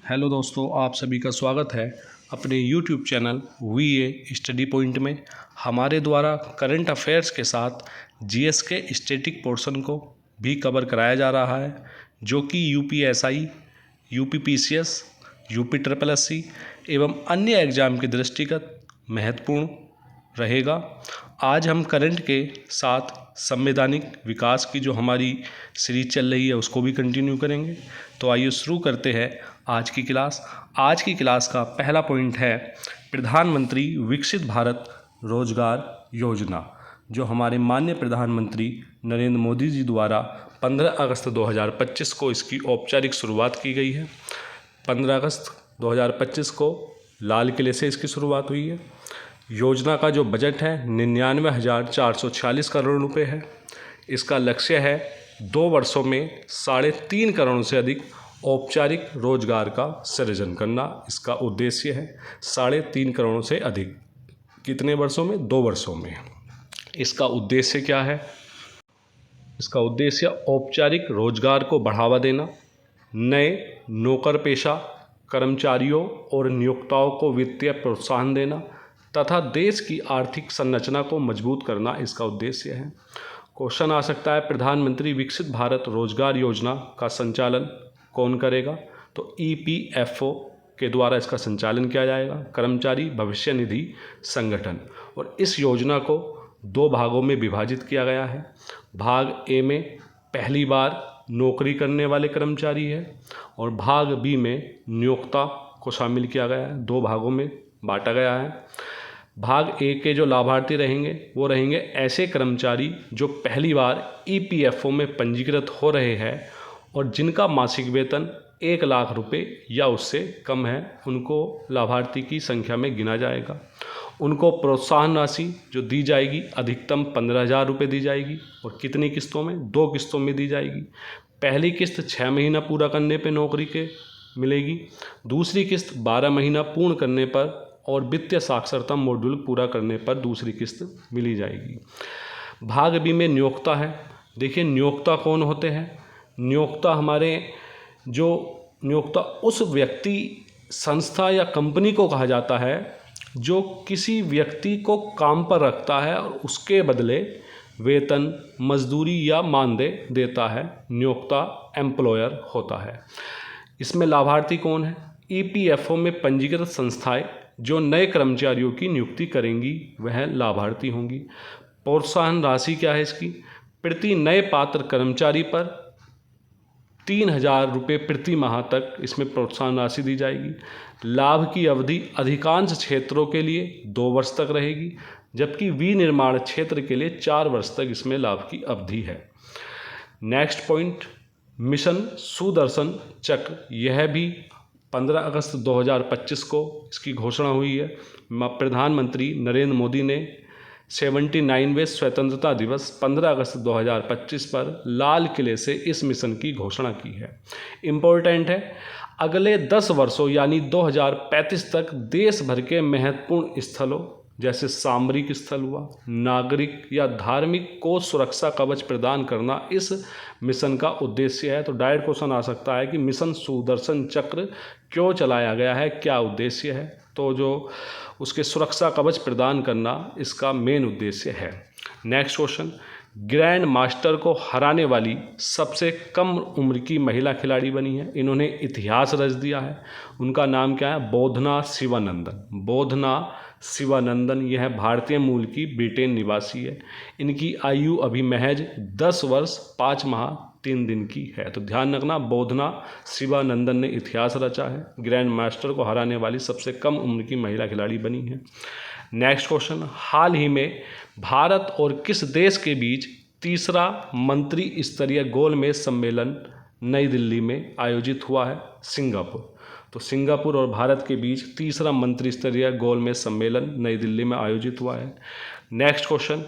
Hello दोस्तों, आप सभी का स्वागत है अपने यूट्यूब चैनल वीए स्टडी पॉइंट में। हमारे द्वारा करंट अफेयर्स के साथ जीएस के स्टैटिक पोर्शन को भी कवर कराया जा रहा है, जो कि UPSI, UPPCS, UP triple SC एवं अन्य एग्जाम के दृष्टिगत महत्वपूर्ण रहेगा। आज हम करंट के साथ संवैधानिक विकास की जो हमारी सीरीज चल रही है उसको भी कंटिन्यू करेंगे। तो आइए शुरू करते हैं आज की क्लास। आज की क्लास का पहला पॉइंट है प्रधानमंत्री विकसित भारत रोजगार योजना, जो हमारे माननीय प्रधानमंत्री नरेंद्र मोदी जी द्वारा 15 अगस्त 2025 को इसकी औपचारिक शुरुआत की गई है। 15 अगस्त 2025 को लाल किले से इसकी शुरुआत हुई है। योजना का जो बजट है 99,446 करोड़ रुपए है। इसका लक्ष्य है 2 वर्षों में 3.5 करोड़ से अधिक औपचारिक रोजगार का सृजन करना। इसका उद्देश्य है 3.5 करोड़ से अधिक। कितने वर्षों में? 2 वर्षों में। इसका उद्देश्य क्या है? इसका उद्देश्य औपचारिक रोजगार को बढ़ावा देना, नए नौकर पेशा कर्मचारियों और नियोक्ताओं को वित्तीय प्रोत्साहन देना तथा देश की आर्थिक संरचना को मजबूत करना इसका उद्देश्य है। क्वेश्चन आ सकता है, प्रधानमंत्री विकसित भारत रोजगार योजना का संचालन कौन करेगा? तो ईपीएफओ के द्वारा इसका संचालन किया जाएगा, कर्मचारी भविष्य निधि संगठन। और इस योजना को 2 भागों में विभाजित किया गया है। भाग ए में पहली बार नौकरी करने वाले कर्मचारी है और भाग बी में नियोक्ता को शामिल किया गया है। 2 भागों में बांटा गया है। भाग ए के जो लाभार्थी रहेंगे वो रहेंगे ऐसे कर्मचारी जो पहली बार ईपीएफओ में पंजीकृत हो रहे हैं और जिनका मासिक वेतन 1 लाख रुपए या उससे कम है, उनको लाभार्थी की संख्या में गिना जाएगा। उनको प्रोत्साहन राशि जो दी जाएगी अधिकतम 15,000 रुपये दी जाएगी और कितनी किस्तों में? 2 किस्तों में दी जाएगी। पहली किस्त 6 महीना पूरा करने पे नौकरी के मिलेगी, दूसरी किस्त 12 महीना पूर्ण करने पर और वित्तीय साक्षरता मॉड्यूल पूरा करने पर दूसरी किस्त मिली जाएगी। भाग बी में नियोक्ता है। देखिए, नियोक्ता कौन होते हैं? नियोक्ता नियोक्ता उस व्यक्ति, संस्था या कंपनी को कहा जाता है जो किसी व्यक्ति को काम पर रखता है और उसके बदले वेतन, मजदूरी या मानदेय देता है। नियोक्ता एम्प्लॉयर होता है। इसमें लाभार्थी कौन है? ईपीएफओ में पंजीकृत संस्थाएं जो नए कर्मचारियों की नियुक्ति करेंगी वह लाभार्थी होंगी। प्रोत्साहन राशि क्या है इसकी? प्रति नए पात्र कर्मचारी पर 3,000 रुपये प्रति माह तक इसमें प्रोत्साहन राशि दी जाएगी। लाभ की अवधि अधिकांश क्षेत्रों के लिए 2 वर्ष तक रहेगी, जबकि विनिर्माण क्षेत्र के लिए 4 वर्ष तक इसमें लाभ की अवधि है। नेक्स्ट पॉइंट, मिशन सुदर्शन चक्र। यह भी 15 अगस्त 2025 को इसकी घोषणा हुई है। प्रधानमंत्री नरेंद्र मोदी ने 79वें स्वतंत्रता दिवस 15 अगस्त 2025 पर लाल किले से इस मिशन की घोषणा की है। इम्पोर्टेंट है, अगले 10 वर्षों यानी 2035 तक देश भर के महत्वपूर्ण स्थलों जैसे सामरिक स्थल हुआ, नागरिक या धार्मिक को सुरक्षा कवच प्रदान करना इस मिशन का उद्देश्य है। तो डायरेक्ट क्वेश्चन आ सकता है कि मिशन सुदर्शन चक्र क्यों चलाया गया है, क्या उद्देश्य है? तो जो उसके सुरक्षा कवच प्रदान करना इसका मेन उद्देश्य है। नेक्स्ट क्वेश्चन, ग्रैंड मास्टर को हराने वाली सबसे कम उम्र की महिला खिलाड़ी बनी है। इन्होंने इतिहास रच दिया है। उनका नाम क्या है? बोधना शिवानंदन। बोधना शिवानंदन, यह भारतीय मूल की ब्रिटेन निवासी है। इनकी आयु अभी महज 10 वर्ष 5 माह 3 दिन की है। तो ध्यान रखना, बोधना शिवानंदन ने इतिहास रचा है। ग्रैंड मास्टर को हराने वाली सबसे कम उम्र की महिला खिलाड़ी बनी है। नेक्स्ट क्वेश्चन, हाल ही में भारत और किस देश के बीच तीसरा मंत्री स्तरीय गोलमेज सम्मेलन नई दिल्ली में आयोजित हुआ है? सिंगापुर। तो सिंगापुर और भारत के बीच तीसरा मंत्री स्तरीय गोलमेज सम्मेलन नई दिल्ली में आयोजित हुआ है। नेक्स्ट क्वेश्चन,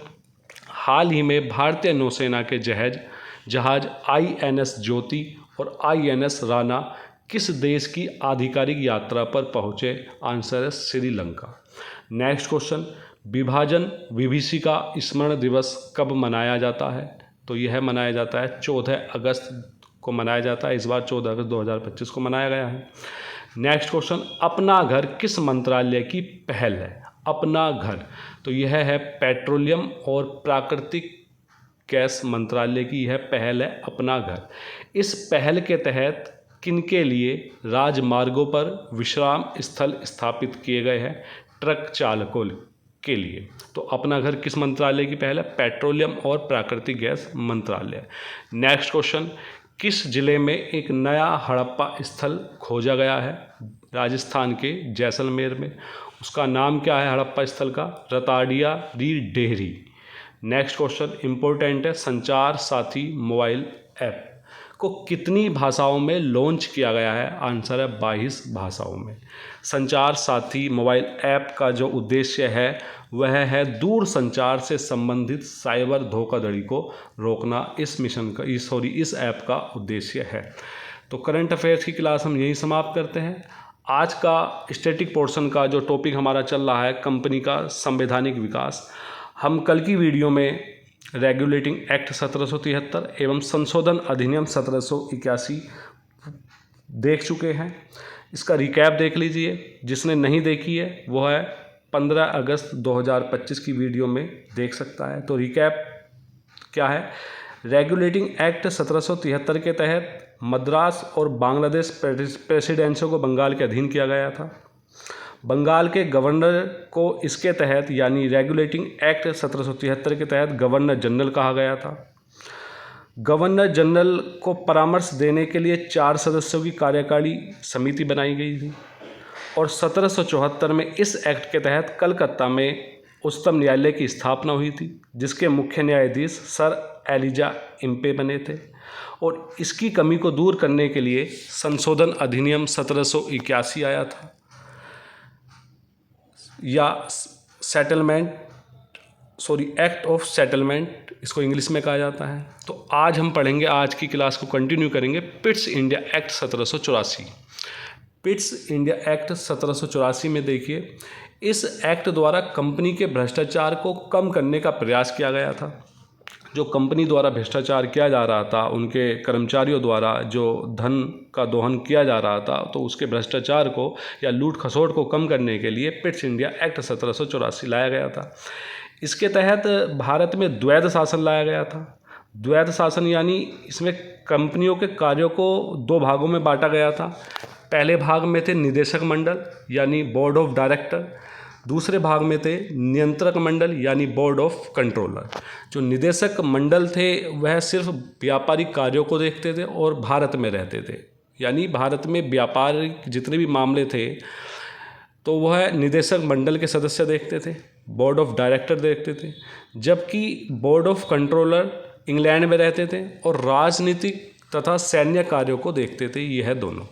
हाल ही में भारतीय नौसेना के जहाज INS ज्योति और INS राणा किस देश की आधिकारिक यात्रा पर पहुँचे? आंसर है श्रीलंका। नेक्स्ट क्वेश्चन, विभाजन विभीषिका स्मरण दिवस कब मनाया जाता है? तो यह मनाया जाता है 14 अगस्त को मनाया जाता है। इस बार 14 अगस्त 2025 को मनाया गया है। नेक्स्ट क्वेश्चन, अपना घर किस मंत्रालय की पहल है? अपना घर, तो यह है पेट्रोलियम और प्राकृतिक गैस मंत्रालय की यह पहल है, अपना घर। इस पहल के तहत किनके लिए राजमार्गों पर विश्राम स्थल स्थापित किए गए हैं? ट्रक चालकों के लिए। तो अपना घर किस मंत्रालय की पहल है? पेट्रोलियम और प्राकृतिक गैस मंत्रालय। नेक्स्ट क्वेश्चन, किस जिले में एक नया हड़प्पा स्थल खोजा गया है? राजस्थान के जैसलमेर में। उसका नाम क्या है हड़प्पा स्थल का? रताड़िया री डेहरी। नेक्स्ट क्वेश्चन इंपॉर्टेंट है, संचार साथी मोबाइल ऐप को कितनी भाषाओं में लॉन्च किया गया है? आंसर है 22 भाषाओं में। संचार साथी मोबाइल ऐप का जो उद्देश्य है वह है दूर संचार से संबंधित साइबर धोखाधड़ी को रोकना। इस ऐप का उद्देश्य है। तो करंट अफेयर्स की क्लास हम यहीं समाप्त करते हैं। आज का स्टैटिक पोर्शन का जो टॉपिक हमारा चल रहा है कंपनी का संवैधानिक विकास, हम कल की वीडियो में रेगुलेटिंग एक्ट 1773 एवं संशोधन अधिनियम 1781 देख चुके हैं। इसका रिकैप देख लीजिए, जिसने नहीं देखी है वो है 15 अगस्त 2025 की वीडियो में देख सकता है। तो रिकैप क्या है? रेगुलेटिंग एक्ट 1773 के तहत मद्रास और बांग्लादेश प्रेसिडेंसियों को बंगाल के अधीन किया गया था। बंगाल के गवर्नर को इसके तहत यानी रेगुलेटिंग एक्ट 1773 के तहत गवर्नर जनरल कहा गया था। गवर्नर जनरल को परामर्श देने के लिए 4 सदस्यों की कार्यकारी समिति बनाई गई थी और 1774 में इस एक्ट के तहत कलकत्ता में उच्चतम न्यायालय की स्थापना हुई थी, जिसके मुख्य न्यायाधीश सर एलिजा इम्पे बने थे। और इसकी कमी को दूर करने के लिए संशोधन अधिनियम 1781 आया था, या एक्ट ऑफ सेटलमेंट इसको इंग्लिश में कहा जाता है। तो आज हम पढ़ेंगे, आज की क्लास को कंटिन्यू करेंगे, Pitt's India act 1784। Pitt's India act 1784 में देखिए, इस एक्ट द्वारा कंपनी के भ्रष्टाचार को कम करने का प्रयास किया गया था। जो कंपनी द्वारा भ्रष्टाचार किया जा रहा था, उनके कर्मचारियों द्वारा जो धन का दोहन किया जा रहा था, तो उसके भ्रष्टाचार को या लूट खसोट को कम करने के लिए पिट्स इंडिया एक्ट 1784 लाया गया था। इसके तहत भारत में द्वैध शासन लाया गया था। द्वैध शासन यानी इसमें कंपनियों के कार्यों को 2 भागों में बांटा गया था। पहले भाग में थे निदेशक मंडल यानी बोर्ड ऑफ डायरेक्टर, दूसरे भाग में थे नियंत्रक मंडल यानी बोर्ड ऑफ कंट्रोलर। जो निदेशक मंडल थे वह सिर्फ व्यापारिक कार्यों को देखते थे और भारत में रहते थे, यानी भारत में व्यापारिक जितने भी मामले थे तो वह निदेशक मंडल के सदस्य देखते थे, बोर्ड ऑफ डायरेक्टर देखते थे। जबकि बोर्ड ऑफ कंट्रोलर इंग्लैंड में रहते थे और राजनीतिक तथा सैन्य कार्यों को देखते थे, यह दोनों।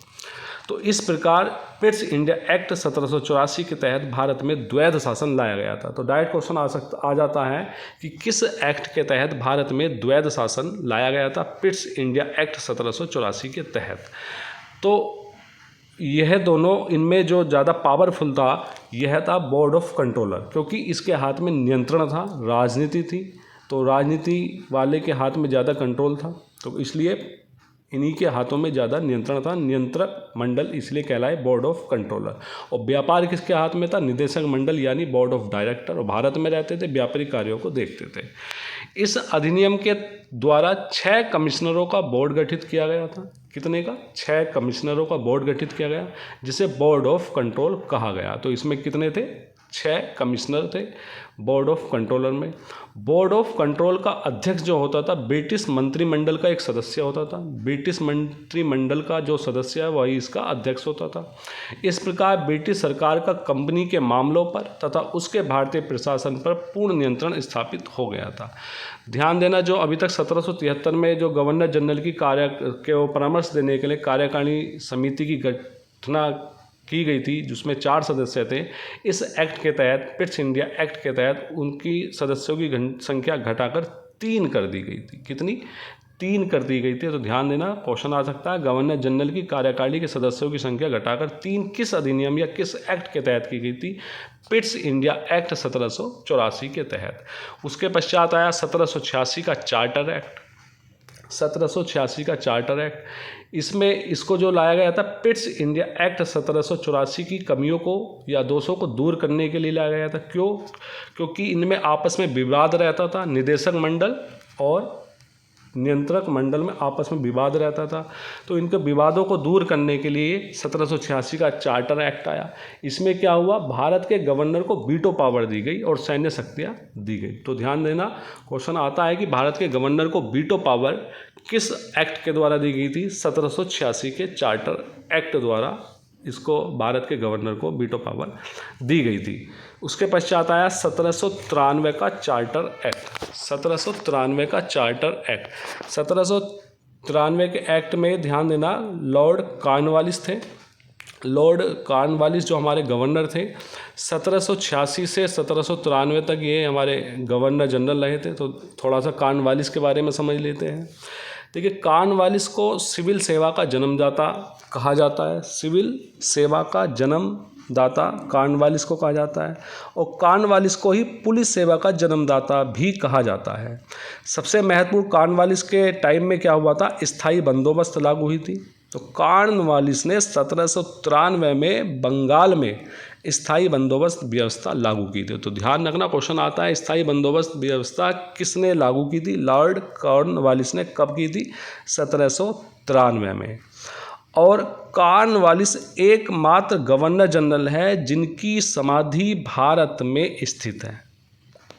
तो इस प्रकार पिट्स इंडिया एक्ट 1784 के तहत भारत में द्वैध शासन लाया गया था। तो डायरेक्ट क्वेश्चन आ जाता है कि किस एक्ट के तहत भारत में द्वैध शासन लाया गया था? पिट्स इंडिया एक्ट 1784 के तहत। तो यह दोनों, इनमें जो ज़्यादा पावरफुल था यह था बोर्ड ऑफ कंट्रोलर, क्योंकि इसके हाथ में नियंत्रण था, राजनीति थी, तो राजनीति वाले के हाथ में ज़्यादा कंट्रोल था, तो इसलिए इन्हीं के हाथों में ज़्यादा नियंत्रण था। नियंत्रक मंडल इसलिए कहलाए बोर्ड ऑफ कंट्रोलर। और व्यापार किसके हाथ में था? निदेशक मंडल यानी बोर्ड ऑफ डायरेक्टर, और भारत में रहते थे, व्यापारिक कार्यों को देखते थे। इस अधिनियम के द्वारा 6 कमिश्नरों का बोर्ड गठित किया गया था। कितने का? 6 कमिश्नरों का बोर्ड गठित किया गया, जिसे बोर्ड ऑफ कंट्रोल कहा गया। तो इसमें कितने थे? 6 कमिश्नर थे बोर्ड ऑफ कंट्रोलर में। बोर्ड ऑफ कंट्रोल का अध्यक्ष जो होता था ब्रिटिश मंत्रिमंडल का एक सदस्य होता था। ब्रिटिश मंत्रिमंडल का जो सदस्य है वही इसका अध्यक्ष होता था। इस प्रकार ब्रिटिश सरकार का कंपनी के मामलों पर तथा उसके भारतीय प्रशासन पर पूर्ण नियंत्रण स्थापित हो गया था। ध्यान देना, जो अभी तक 1773 में जो गवर्नर जनरल की परामर्श देने के लिए कार्यकारिणी समिति की गठना की गई थी, जिसमें 4 सदस्य थे, इस एक्ट के तहत, पिट्स इंडिया एक्ट के तहत उनकी सदस्यों की संख्या घटाकर 3 कर दी गई थी। कितनी? 3 कर दी गई थी। तो ध्यान देना, क्वेश्चन आ सकता है, गवर्नर जनरल की कार्यकारिणी के सदस्यों की संख्या घटाकर 3 किस अधिनियम या किस एक्ट के तहत की गई थी? पिट्स इंडिया एक्ट 1784 के तहत। उसके पश्चात आया 1786 का चार्टर एक्ट, 1786 का चार्टर एक्ट, इसमें इसको जो लाया गया था पिट्स इंडिया एक्ट 1784 की कमियों को या दोषों को दूर करने के लिए लाया गया था। क्योंकि इनमें आपस में विवाद रहता था, निदेशक मंडल और नियंत्रक मंडल में आपस में विवाद रहता था। तो इनके विवादों को दूर करने के लिए 1786 का चार्टर एक्ट आया। इसमें क्या हुआ, भारत के गवर्नर को वीटो पावर दी गई और सैन्य शक्तियाँ दी गई। तो ध्यान देना, क्वेश्चन आता है कि भारत के गवर्नर को वीटो पावर किस एक्ट के द्वारा दी गई थी? 1786 के चार्टर एक्ट द्वारा इसको भारत के गवर्नर को वीटो पावर दी गई थी। उसके पश्चात आया 1793 का चार्टर एक्ट। 1793 का चार्टर एक्ट, 1793 के एक्ट में ध्यान देना, लॉर्ड कॉर्नवालिस थे। लॉर्ड कॉर्नवालिस जो हमारे गवर्नर थे, 1786 से 1793 तक ये हमारे गवर्नर जनरल रहे थे। तो थोड़ा सा कॉर्नवालिस के बारे में समझ लेते हैं। देखिए, कॉर्नवालिस को सिविल सेवा का जन्मदाता कहा जाता है। सिविल सेवा का जन्मदाता कॉर्नवालिस को कहा जाता है और कॉर्नवालिस को ही पुलिस सेवा का जन्मदाता भी कहा जाता है। सबसे महत्वपूर्ण, कॉर्नवालिस के टाइम में क्या हुआ था, स्थायी बंदोबस्त लागू हुई थी। तो कॉर्नवालिस ने 1793 में बंगाल में स्थायी बंदोबस्त व्यवस्था लागू की थी। तो ध्यान रखना, क्वेश्चन आता है स्थायी बंदोबस्त व्यवस्था किसने लागू की थी? लॉर्ड कॉर्नवालिस ने कब की थी? 1793 में। और कॉर्नवालिस एकमात्र गवर्नर जनरल है जिनकी समाधि भारत में स्थित है।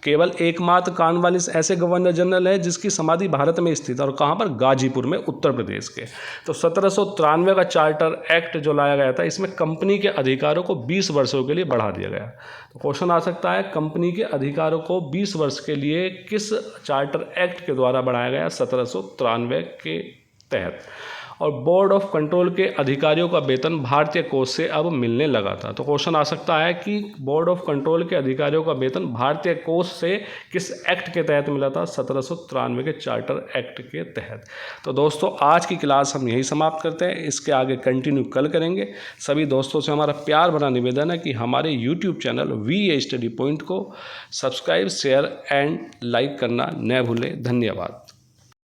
केवल एकमात्र कॉर्नवालिस ऐसे गवर्नर जनरल है जिसकी समाधि भारत में स्थित है। और कहाँ पर? गाजीपुर में, उत्तर प्रदेश के। तो 1793 का चार्टर एक्ट जो लाया गया था, इसमें कंपनी के अधिकारों को 20 वर्षों के लिए बढ़ा दिया गया। तो क्वेश्चन आ सकता है, कंपनी के अधिकारों को 20 वर्ष के लिए किस चार्टर एक्ट के द्वारा बढ़ाया गया? 1793 के तहत। और बोर्ड ऑफ कंट्रोल के अधिकारियों का वेतन भारतीय कोष से अब मिलने लगा था। तो क्वेश्चन आ सकता है कि बोर्ड ऑफ कंट्रोल के अधिकारियों का वेतन भारतीय कोष से किस एक्ट के तहत मिला था? 1793 के चार्टर एक्ट के तहत। तो दोस्तों, आज की क्लास हम यही समाप्त करते हैं। इसके आगे कंटिन्यू कल करेंगे। सभी दोस्तों से हमारा प्यार भरा निवेदन है कि हमारे यूट्यूब चैनल वीए स्टडी पॉइंट को सब्सक्राइब, शेयर एंड लाइक करना न भूलें। धन्यवाद।